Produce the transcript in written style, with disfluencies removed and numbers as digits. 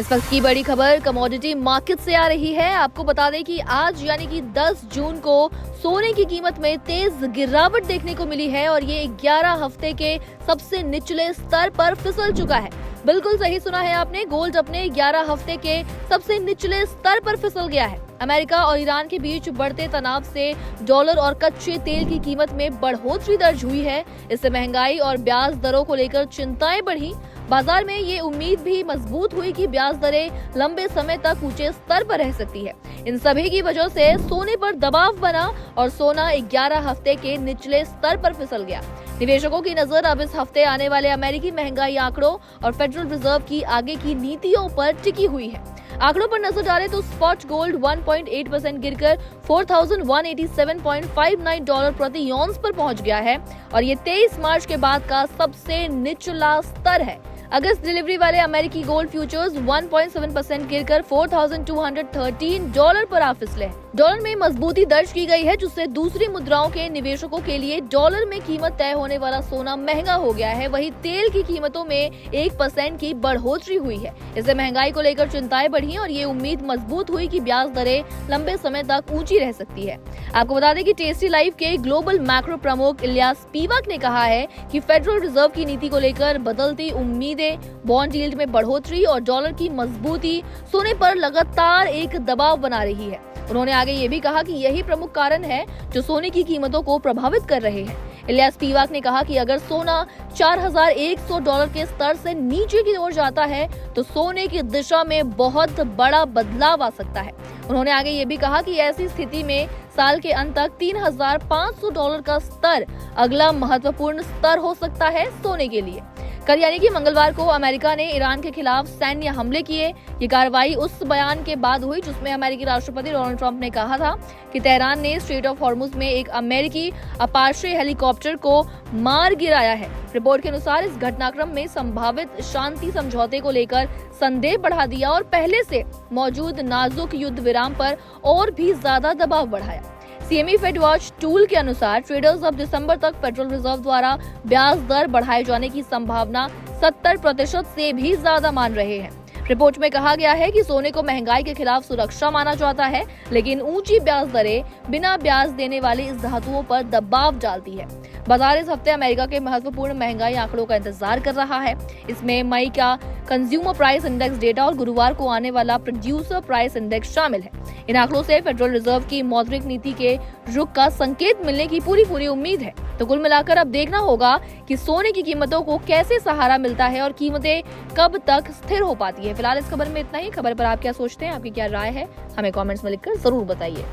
इस वक्त की बड़ी खबर कमोडिटी मार्केट से आ रही है। आपको बता दें कि आज यानी कि 10 जून को सोने की कीमत में तेज गिरावट देखने को मिली है और ये 11 हफ्ते के सबसे निचले स्तर पर फिसल चुका है। बिल्कुल सही सुना है आपने, गोल्ड अपने 11 हफ्ते के सबसे निचले स्तर पर फिसल गया है। अमेरिका और ईरान के बीच बढ़ते तनाव से डॉलर और कच्चे तेल की कीमत में बढ़ोतरी दर्ज हुई है। इससे महंगाई और ब्याज दरों को लेकर चिंताएं बढ़ी। बाजार में ये उम्मीद भी मजबूत हुई कि ब्याज दरें लंबे समय तक ऊंचे स्तर पर रह सकती है। इन सभी की वजह से सोने पर दबाव बना और सोना 11 हफ्ते के निचले स्तर पर फिसल गया। निवेशकों की नजर अब इस हफ्ते आने वाले अमेरिकी महंगाई आंकड़ों और फेडरल रिजर्व की आगे की नीतियों पर टिकी हुई है। आंकड़ों पर नजर डालें तो स्पॉट गोल्ड 1.8% गिरकर 4187.59 डॉलर प्रति ऑन्स पर पहुंच गया है और ये 23 मार्च के बाद का सबसे निचला स्तर है। अगस्त डिलीवरी वाले अमेरिकी गोल्ड फ्यूचर्स 1.7% गिरकर 4213 डॉलर पर आ फिसले। डॉलर में मजबूती दर्ज की गई है, जिससे दूसरी मुद्राओं के निवेशकों के लिए डॉलर में कीमत तय होने वाला सोना महंगा हो गया है। वहीं तेल की कीमतों में 1% की बढ़ोतरी हुई है। इससे महंगाई को लेकर चिंताएं बढ़ी और ये उम्मीद मजबूत हुई कि ब्याज दरें लंबे समय तक ऊंची रह सकती है। आपको बता दें कि टेस्टी लाइफ के ग्लोबल मैक्रो प्रमुख इलियास स्पिवाक ने कहा है कि फेडरल रिजर्व की नीति को लेकर बदलती उम्मीदें, बॉन्ड यील्ड में बढ़ोतरी और डॉलर की मजबूती सोने पर लगातार एक दबाव बना रही है। उन्होंने आगे ये भी कहा कि यही प्रमुख कारण है जो सोने की कीमतों को प्रभावित कर रहे हैं। इलियास स्पिवाक ने कहा कि अगर सोना 4100 डॉलर के स्तर से नीचे की ओर जाता है तो सोने की दिशा में बहुत बड़ा बदलाव आ सकता है। उन्होंने आगे ये भी कहा कि ऐसी स्थिति में साल के अंत तक 3500 डॉलर का स्तर अगला महत्वपूर्ण स्तर हो सकता है सोने के लिए। कल यानी कि मंगलवार को अमेरिका ने ईरान के खिलाफ सैन्य हमले किए। ये कार्रवाई उस बयान के बाद हुई जिसमें अमेरिकी राष्ट्रपति डोनाल्ड ट्रंप ने कहा था कि तेहरान ने स्ट्रेट ऑफ हॉर्मुज में एक अमेरिकी अपाचे हेलीकॉप्टर को मार गिराया है। रिपोर्ट के अनुसार इस घटनाक्रम में संभावित शांति समझौते को लेकर संदेह बढ़ा दिया और पहले से मौजूद नाजुक युद्ध विराम पर और भी ज्यादा दबाव बढ़ाया। सीएमई फेड वॉच टूल के अनुसार ट्रेडर्स अब दिसंबर तक फेडरल रिजर्व द्वारा ब्याज दर बढ़ाए जाने की संभावना 70% से भी ज्यादा मान रहे हैं। रिपोर्ट में कहा गया है कि सोने को महंगाई के खिलाफ सुरक्षा माना जाता है, लेकिन ऊंची ब्याज दरें बिना ब्याज देने वाली इस धातुओं पर दबाव डालती है। बाजार इस हफ्ते अमेरिका के महत्वपूर्ण महंगाई आंकड़ों का इंतजार कर रहा है। इसमें मई का कंज्यूमर प्राइस इंडेक्स डेटा और गुरुवार को आने वाला प्रोड्यूसर प्राइस इंडेक्स शामिल है। इन आंकड़ों से फेडरल रिजर्व की मौद्रिक नीति के रुख का संकेत मिलने की पूरी उम्मीद है। तो कुल मिलाकर अब देखना होगा कि सोने की कीमतों को कैसे सहारा मिलता है और कीमतें कब तक स्थिर हो पाती है। फिलहाल इस खबर में इतना ही। खबर पर आप क्या सोचते हैं, आपकी क्या राय है, हमें कमेंट्स में लिखकर जरूर बताइए।